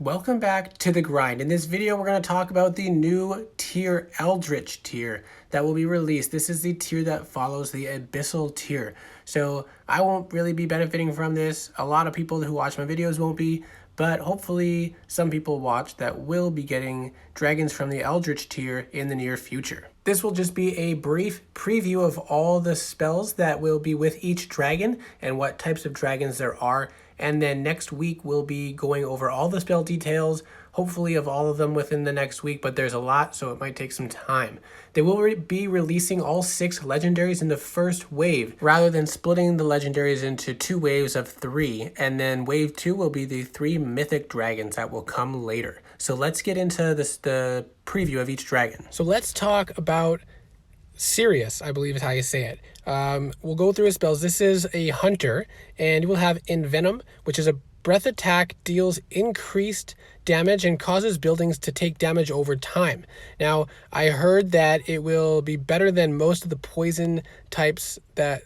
Welcome back to the grind. In this video, we're going to talk about the new tier, Eldritch tier, that will be released. This is the tier that follows the Abyssal tier. So I won't really be benefiting from this. A lot of people who watch my videos won't be, but hopefully some people watch that will be getting dragons from the Eldritch tier in the near future. This will just be a brief preview of all the spells that will be with each dragon and what types of dragons there are. And then next week, we'll be going over all the spell details, hopefully of all of them within the next week, but there's a lot, so it might take some time. They will be releasing all 6 legendaries in the first wave, rather than splitting the legendaries into 2 waves of 3. And then wave 2 will be the 3 mythic dragons that will come later. So let's get into the preview of each dragon. So let's talk about Sirius, I believe is how you say it. We'll go through his spells. This is a hunter, and he will have Envenom, which is a breath attack, deals increased damage and causes buildings to take damage over time. Now, I heard that it will be better than most of the poison types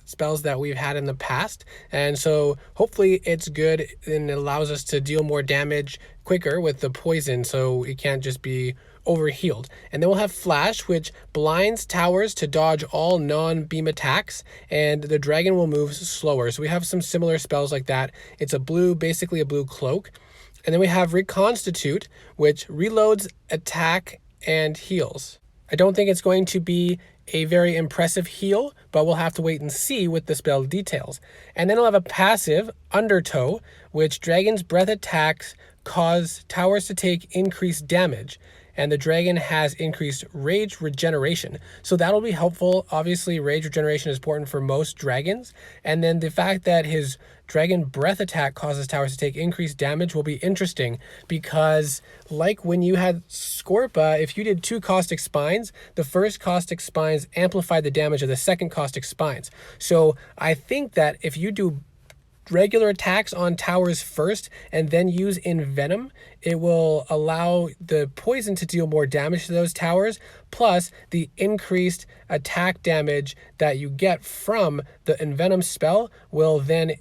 spells that we've had in the past, and so hopefully it's good and it allows us to deal more damage quicker with the poison, so it can't just be overhealed. And then we'll have Flash, which blinds towers to dodge all non-beam attacks, and the dragon will move slower. So we have some similar spells like that. It's basically a blue cloak. And then we have Reconstitute, which reloads, attack, and heals. I don't think it's going to be a very impressive heal, but we'll have to wait and see with the spell details. And then we'll have a passive, Undertow, which dragon's breath attacks cause towers to take increased damage. And the dragon has increased rage regeneration. So that'll be helpful. Obviously, rage regeneration is important for most dragons. And then the fact that his dragon breath attack causes towers to take increased damage will be interesting, because like when you had Scorpa, if you did 2 caustic spines, the first caustic spines amplified the damage of the second caustic spines. So I think that if you do regular attacks on towers first and then use Envenom, it will allow the poison to deal more damage to those towers, plus the increased attack damage that you get from the Envenom spell will then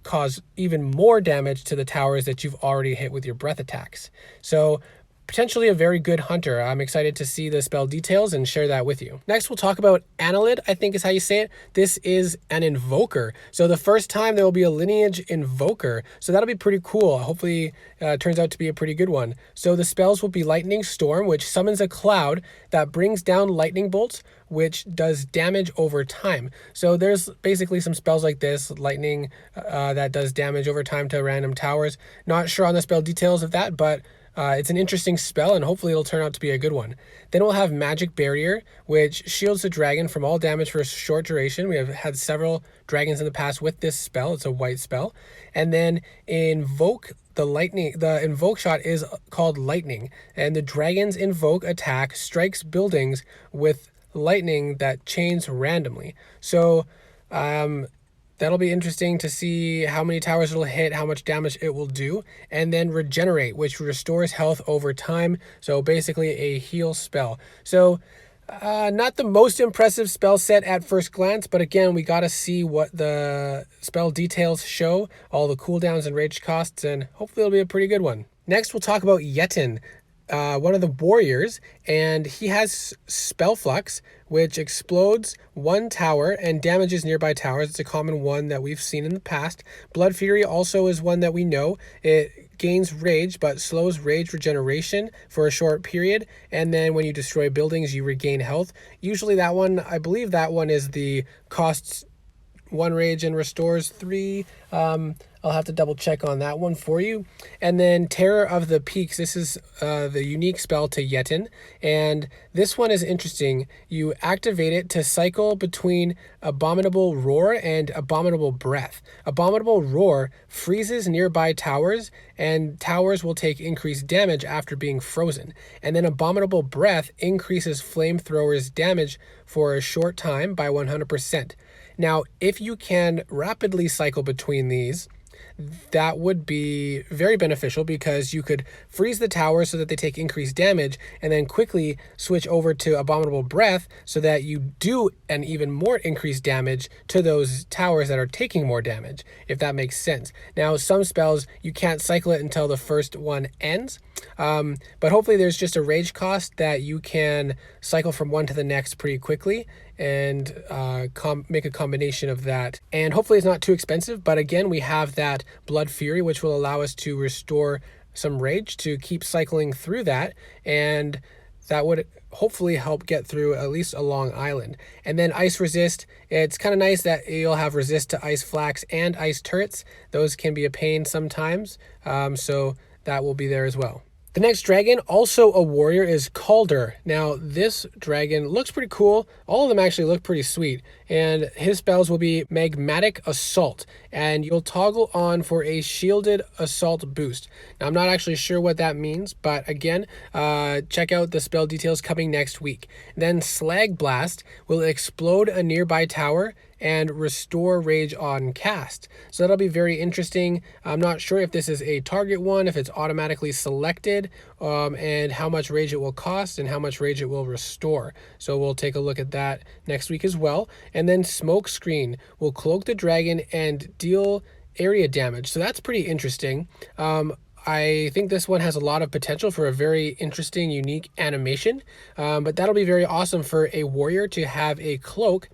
cause even more damage to the towers that you've already hit with your breath attacks. So potentially a very good hunter. I'm excited to see the spell details and share that with you. Next, we'll talk about Annelid, I think is how you say it. This is an invoker. So the first time there will be a lineage invoker. So that'll be pretty cool. Hopefully it turns out to be a pretty good one. So the spells will be Lightning Storm, which summons a cloud that brings down lightning bolts, which does damage over time. So there's basically some spells like this, lightning that does damage over time to random towers. Not sure on the spell details of that, but it's an interesting spell, and hopefully it'll turn out to be a good one. Then we'll have Magic Barrier, which shields the dragon from all damage for a short duration. We have had several dragons in the past with this spell. It's a white spell. And then Invoke the Invoke shot is called Lightning, and the dragon's Invoke attack strikes buildings with lightning that chains randomly. So that'll be interesting to see how many towers it'll hit, how much damage it will do. And then Regenerate, which restores health over time. So basically a heal spell. So not the most impressive spell set at first glance, but again, we got to see what the spell details show, all the cooldowns and rage costs, and hopefully it'll be a pretty good one. Next, we'll talk about Yetin, one of the warriors, and he has Spell Flux, which explodes 1 tower and damages nearby towers. It's a common one that we've seen in the past. Blood Fury also is one that we know. It gains rage, but slows rage regeneration for a short period. And then when you destroy buildings, you regain health. Usually that one, I believe that one is the costs 1 rage and restores 3. I'll have to double check on that one for you. And then Terror of the Peaks. This is the unique spell to Yetin. And this one is interesting. You activate it to cycle between Abominable Roar and Abominable Breath. Abominable Roar freezes nearby towers, and towers will take increased damage after being frozen. And then Abominable Breath increases flamethrowers' damage for a short time by 100%. Now, if you can rapidly cycle between these, that would be very beneficial because you could freeze the towers so that they take increased damage and then quickly switch over to Abominable Breath so that you do an even more increased damage to those towers that are taking more damage, if that makes sense. Now, some spells, you can't cycle it until the first one ends, but hopefully there's just a rage cost that you can cycle from one to the next pretty quickly and make a combination of that. And hopefully it's not too expensive, but again, we have that Blood Fury, which will allow us to restore some rage to keep cycling through that, and that would hopefully help get through at least a long island. And then Ice Resist, it's kind of nice that you'll have resist to Ice Flax and Ice Turrets. Those can be a pain sometimes, so that will be there as well. The next dragon, also a warrior, is Calder. Now, this dragon looks pretty cool. All of them actually look pretty sweet. And his spells will be Magmatic Assault. And you'll toggle on for a shielded assault boost. Now, I'm not actually sure what that means, but again, check out the spell details coming next week. Then Slag Blast will explode a nearby tower and restore rage on cast. So that'll be very interesting. I'm not sure if this is a target one, if it's automatically selected, and how much rage it will cost and how much rage it will restore. So we'll take a look at that next week as well. And then Smoke Screen will cloak the dragon and deal area damage. So that's pretty interesting. I think this one has a lot of potential for a very interesting, unique animation, but that'll be very awesome for a warrior to have a cloak,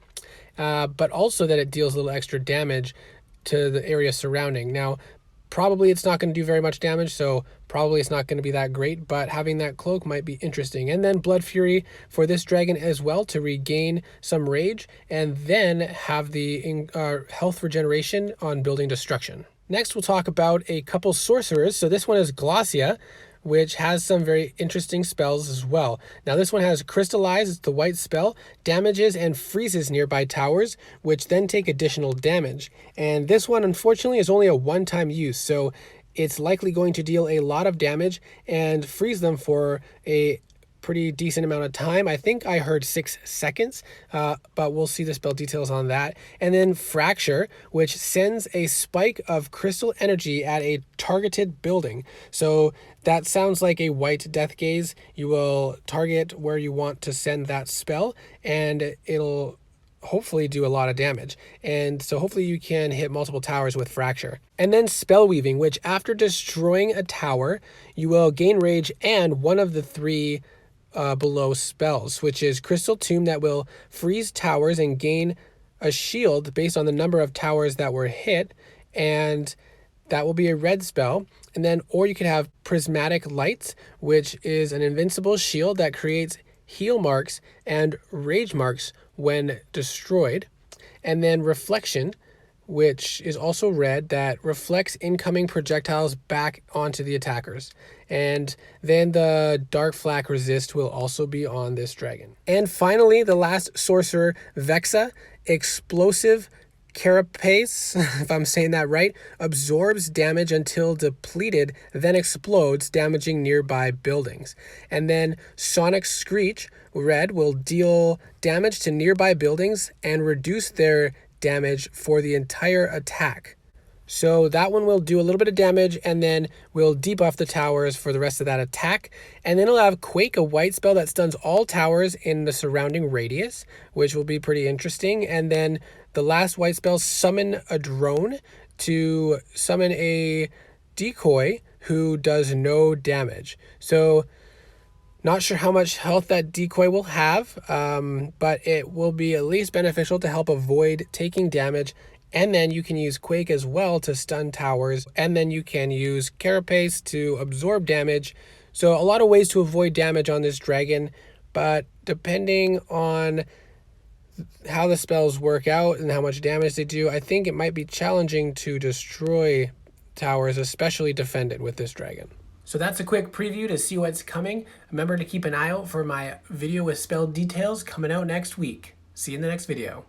but also that it deals a little extra damage to the area surrounding. Now, probably it's not going to do very much damage, so probably it's not going to be that great, but having that cloak might be interesting. And then Blood Fury for this dragon as well to regain some rage, and then have the health regeneration on building destruction. Next, we'll talk about a couple sorcerers. So this one is Glossia, which has some very interesting spells as well. Now this one has Crystallize, it's the white spell, damages and freezes nearby towers, which then take additional damage. And this one, unfortunately, is only a one-time use, so it's likely going to deal a lot of damage and freeze them for a pretty decent amount of time. I think I heard 6 seconds, but we'll see the spell details on that. And then Fracture, which sends a spike of crystal energy at a targeted building. So that sounds like a white death gaze. You will target where you want to send that spell, and it'll hopefully do a lot of damage. And so hopefully you can hit multiple towers with Fracture. And then Spell Weaving, which after destroying a tower, you will gain rage and one of the 3 below spells, which is Crystal Tomb, that will freeze towers and gain a shield based on the number of towers that were hit, and that will be a red spell. And then, or you could have Prismatic Lights, which is an invincible shield that creates heal marks and rage marks when destroyed. And then Reflection, which is also red, that reflects incoming projectiles back onto the attackers. And then the Dark Flak Resist will also be on this dragon. And finally, the last sorcerer, Vexa, Explosive Carapace, if I'm saying that right, absorbs damage until depleted, then explodes, damaging nearby buildings. And then Sonic Screech, red, will deal damage to nearby buildings and reduce their damage for the entire attack. So that one will do a little bit of damage, and then we'll debuff the towers for the rest of that attack. And then it'll have Quake, a white spell that stuns all towers in the surrounding radius, which will be pretty interesting. And then the last white spell, Summon a Drone, to summon a decoy who does no damage. So not sure how much health that decoy will have, but it will be at least beneficial to help avoid taking damage. And then you can use Quake as well to stun towers. And then you can use Carapace to absorb damage. So a lot of ways to avoid damage on this dragon. But depending on how the spells work out and how much damage they do, I think it might be challenging to destroy towers, especially defended with this dragon. So that's a quick preview to see what's coming. Remember to keep an eye out for my video with spell details coming out next week. See you in the next video.